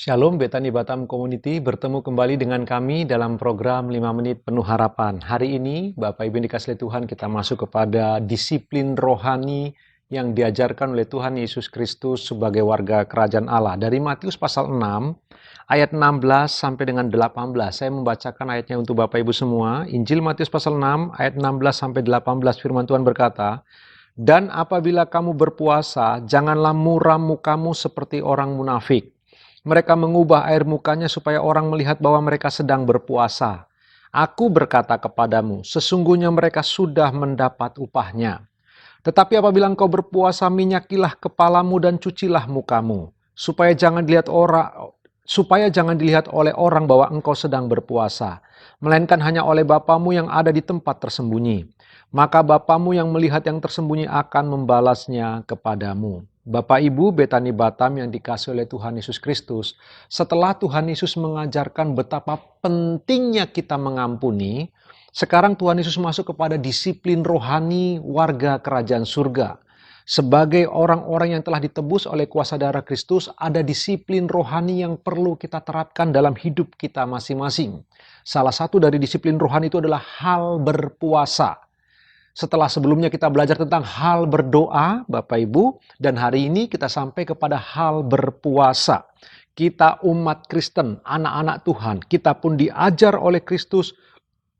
Shalom Betani Batam Community, bertemu kembali dengan kami dalam program 5 Menit Penuh Harapan. Hari ini, Bapak Ibu yang dikasihi Tuhan, kita masuk kepada disiplin rohani yang diajarkan oleh Tuhan Yesus Kristus sebagai warga kerajaan Allah. Dari Matius pasal 6, ayat 16 sampai dengan 18. Saya membacakan ayatnya untuk Bapak Ibu semua. Injil Matius pasal 6, ayat 16 sampai 18, firman Tuhan berkata, "Dan apabila kamu berpuasa, janganlah muram mukamu seperti orang munafik. Mereka mengubah air mukanya supaya orang melihat bahwa mereka sedang berpuasa. Aku berkata kepadamu, sesungguhnya mereka sudah mendapat upahnya. Tetapi apabila engkau berpuasa, minyakilah kepalamu dan cucilah mukamu, supaya jangan dilihat oleh orang bahwa engkau sedang berpuasa, melainkan hanya oleh Bapamu yang ada di tempat tersembunyi. Maka Bapamu yang melihat yang tersembunyi akan membalasnya kepadamu." Bapak Ibu Betani Batam yang dikasihi oleh Tuhan Yesus Kristus, setelah Tuhan Yesus mengajarkan betapa pentingnya kita mengampuni, sekarang Tuhan Yesus masuk kepada disiplin rohani warga kerajaan surga. Sebagai orang-orang yang telah ditebus oleh kuasa darah Kristus, ada disiplin rohani yang perlu kita terapkan dalam hidup kita masing-masing. Salah satu dari disiplin rohani itu adalah hal berpuasa. Setelah sebelumnya kita belajar tentang hal berdoa, Bapak Ibu, dan hari ini kita sampai kepada hal berpuasa. Kita umat Kristen, anak-anak Tuhan, kita pun diajar oleh Kristus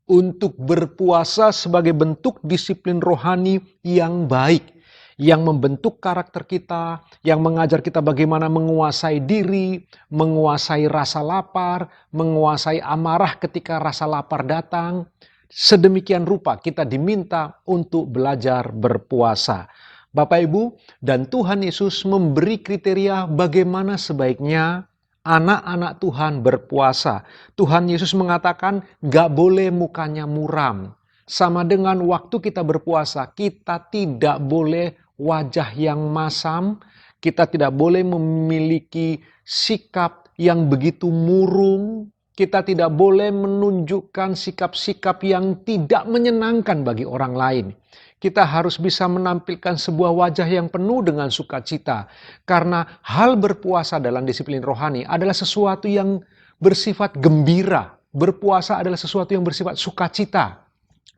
untuk berpuasa sebagai bentuk disiplin rohani yang baik, yang membentuk karakter kita, yang mengajar kita bagaimana menguasai diri, menguasai rasa lapar, menguasai amarah ketika rasa lapar datang. Sedemikian rupa kita diminta untuk belajar berpuasa. Bapak Ibu, dan Tuhan Yesus memberi kriteria bagaimana sebaiknya anak-anak Tuhan berpuasa. Tuhan Yesus mengatakan gak boleh mukanya muram. Sama dengan waktu kita berpuasa, kita tidak boleh wajah yang masam, kita tidak boleh memiliki sikap yang begitu murung, kita tidak boleh menunjukkan sikap-sikap yang tidak menyenangkan bagi orang lain. Kita harus bisa menampilkan sebuah wajah yang penuh dengan sukacita. Karena hal berpuasa dalam disiplin rohani adalah sesuatu yang bersifat gembira. Berpuasa adalah sesuatu yang bersifat sukacita.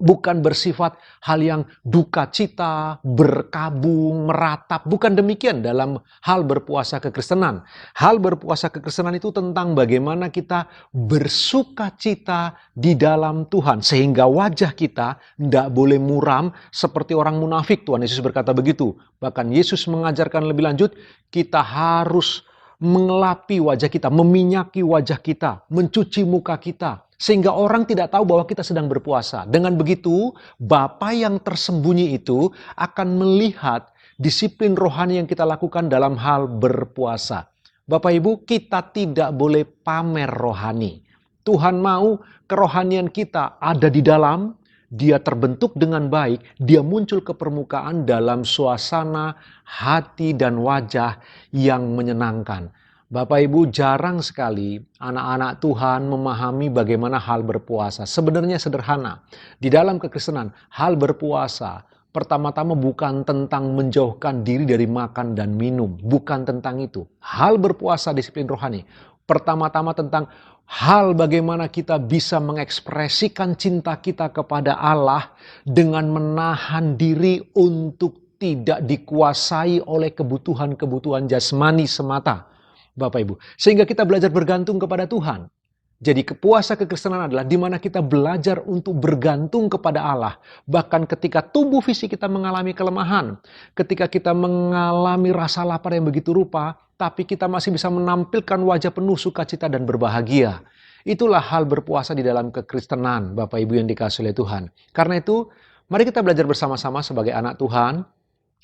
Bukan bersifat hal yang duka cita, berkabung, meratap. Bukan demikian dalam hal berpuasa kekristenan. Hal berpuasa kekristenan itu tentang bagaimana kita bersuka cita di dalam Tuhan. Sehingga wajah kita tidak boleh muram seperti orang munafik. Tuhan Yesus berkata begitu. Bahkan Yesus mengajarkan lebih lanjut, kita harus mengelapi wajah kita, meminyaki wajah kita, mencuci muka kita. Sehingga orang tidak tahu bahwa kita sedang berpuasa. Dengan begitu, Bapa yang tersembunyi itu akan melihat disiplin rohani yang kita lakukan dalam hal berpuasa. Bapak Ibu, kita tidak boleh pamer rohani. Tuhan mau kerohanian kita ada di dalam, dia terbentuk dengan baik, dia muncul ke permukaan dalam suasana hati dan wajah yang menyenangkan. Bapak Ibu, jarang sekali anak-anak Tuhan memahami bagaimana hal berpuasa. Sebenarnya sederhana. Di dalam kekristenan, hal berpuasa pertama-tama bukan tentang menjauhkan diri dari makan dan minum. Bukan tentang itu. Hal berpuasa disiplin rohani. Pertama-tama tentang hal bagaimana kita bisa mengekspresikan cinta kita kepada Allah dengan menahan diri untuk tidak dikuasai oleh kebutuhan-kebutuhan jasmani semata. Bapak Ibu, sehingga kita belajar bergantung kepada Tuhan. Jadi puasa kekristenan adalah di mana kita belajar untuk bergantung kepada Allah. Bahkan ketika tubuh fisik kita mengalami kelemahan, ketika kita mengalami rasa lapar yang begitu rupa, tapi kita masih bisa menampilkan wajah penuh sukacita dan berbahagia. Itulah hal berpuasa di dalam kekristenan, Bapak Ibu yang dikasihi oleh Tuhan. Karena itu, mari kita belajar bersama-sama sebagai anak Tuhan.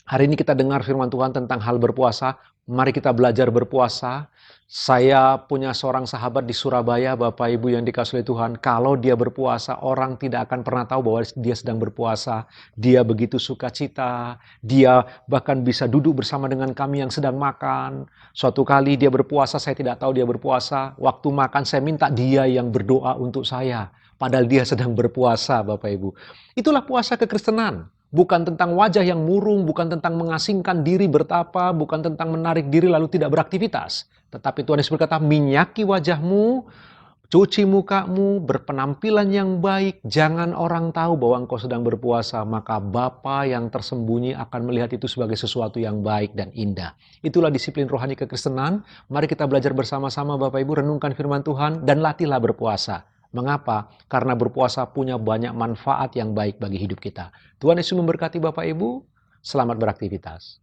Hari ini kita dengar firman Tuhan tentang hal berpuasa. Mari kita belajar berpuasa. Saya punya seorang sahabat di Surabaya, Bapak Ibu yang dikasihi oleh Tuhan. Kalau dia berpuasa, orang tidak akan pernah tahu bahwa dia sedang berpuasa. Dia begitu sukacita. Dia bahkan bisa duduk bersama dengan kami yang sedang makan. Suatu kali dia berpuasa, saya tidak tahu dia berpuasa. Waktu makan saya minta dia yang berdoa untuk saya. Padahal dia sedang berpuasa, Bapak Ibu. Itulah puasa kekristenan. Bukan tentang wajah yang murung, bukan tentang mengasingkan diri bertapa, bukan tentang menarik diri lalu tidak beraktivitas. Tetapi Tuhan Yesus berkata, minyaki wajahmu, cuci mukamu, berpenampilan yang baik, jangan orang tahu bahwa engkau sedang berpuasa, maka Bapa yang tersembunyi akan melihat itu sebagai sesuatu yang baik dan indah. Itulah disiplin rohani kekristenan. Mari kita belajar bersama-sama Bapak Ibu, renungkan firman Tuhan, dan latihlah berpuasa. Mengapa? Karena berpuasa punya banyak manfaat yang baik bagi hidup kita. Tuhan Yesus memberkati Bapak Ibu, selamat beraktivitas.